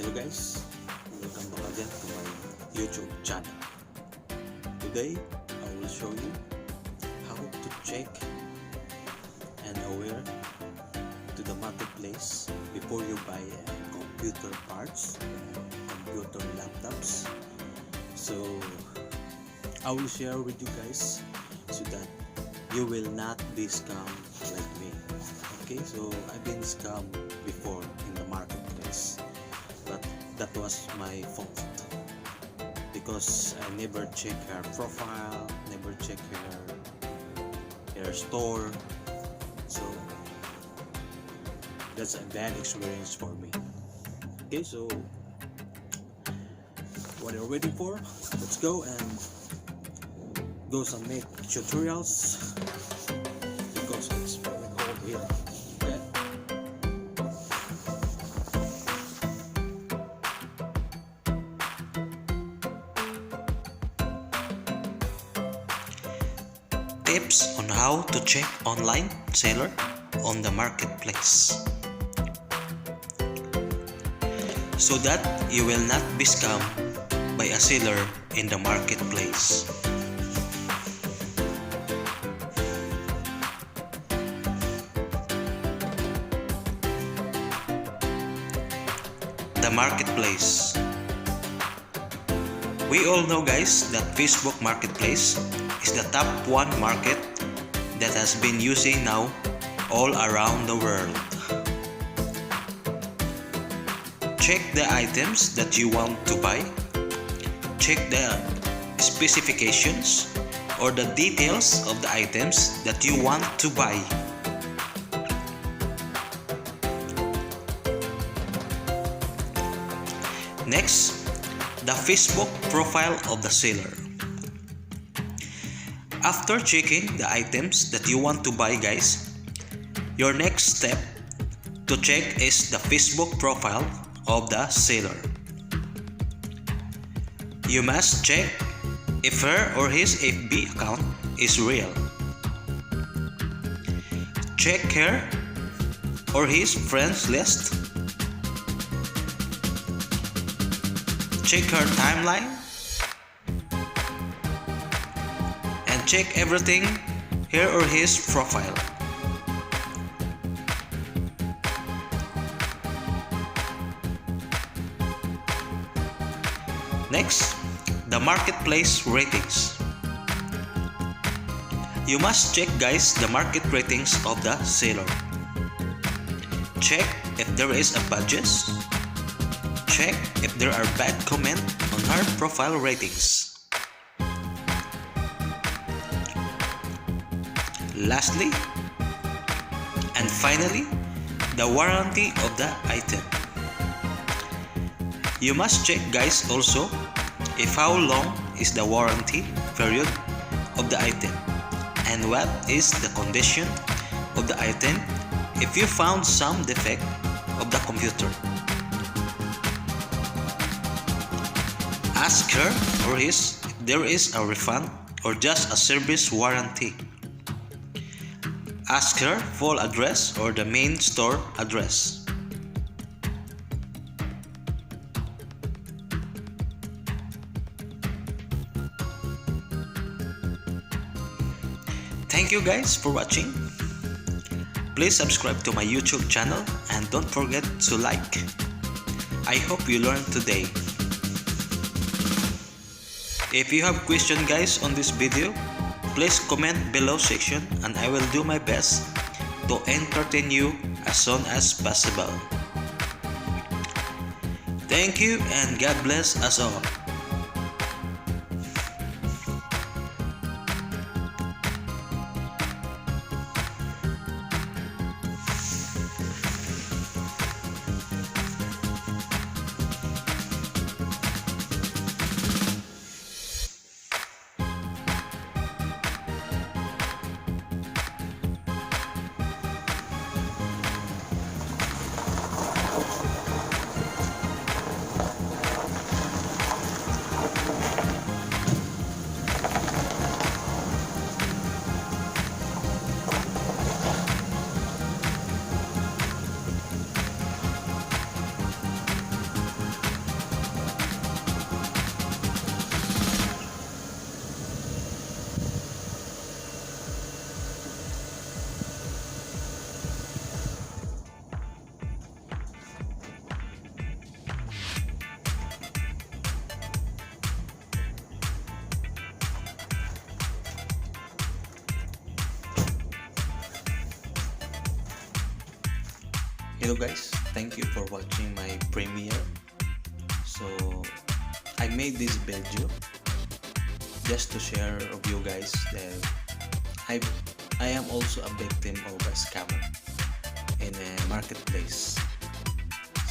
Hello guys, welcome back again to my YouTube channel. Today I will show you how to check and aware to the marketplace before you buy computer parts, computer laptops. So I will share with you guys so that you will not be scammed like me. Okay, so I've been scammed before in the marketplace, but that was my fault because I never check her profile, never check her store. So that's a bad experience for me. Okay, so what you're waiting for, let's go and go some make tutorials because it's very cold here. Okay. Tips on how to check online seller on the marketplace so that you will not be scammed by a seller in the marketplace. The marketplace. We all know guys that Facebook Marketplace is the top one market that has been using now all around the world. Check the items that you want to buy. Check the specifications or the details of the items that you want to buy. Next, the Facebook profile of the seller. After checking the items that you want to buy guys, your next step to check is the Facebook profile of the seller. You must check if her or his FB account is real. Check her or his friends list. Check her timeline and check everything her or his profile. Next, the marketplace ratings. You must check guys the market ratings of the seller. Check if there is a badges. Check if there are bad comments on her profile ratings. Lastly, and finally, the warranty of the item. You must check guys also if how long is the warranty period of the item and what is the condition of the item if you found some defect of the computer. Ask her or his if there is a refund or just a service warranty. Ask her full address or the main store address. Thank you guys for watching. Please subscribe to my YouTube channel and don't forget to like. I hope you learned today. If you have questions guys on this video, please comment below section and I will do my best to entertain you as soon as possible. Thank you and God bless us all. video guys, thank you for watching my premiere. So I made this video just to share with you guys that I am also a victim of a scammer in a marketplace.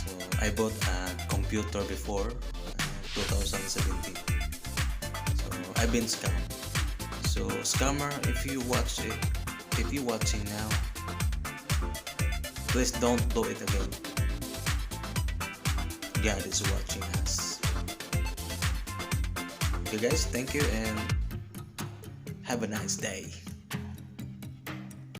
So I bought a computer before 2017. So I've been scammed. So scammer, if you watch it, if you watching now, please don't do it again. God is watching us. Okay guys, thank you and have a nice day.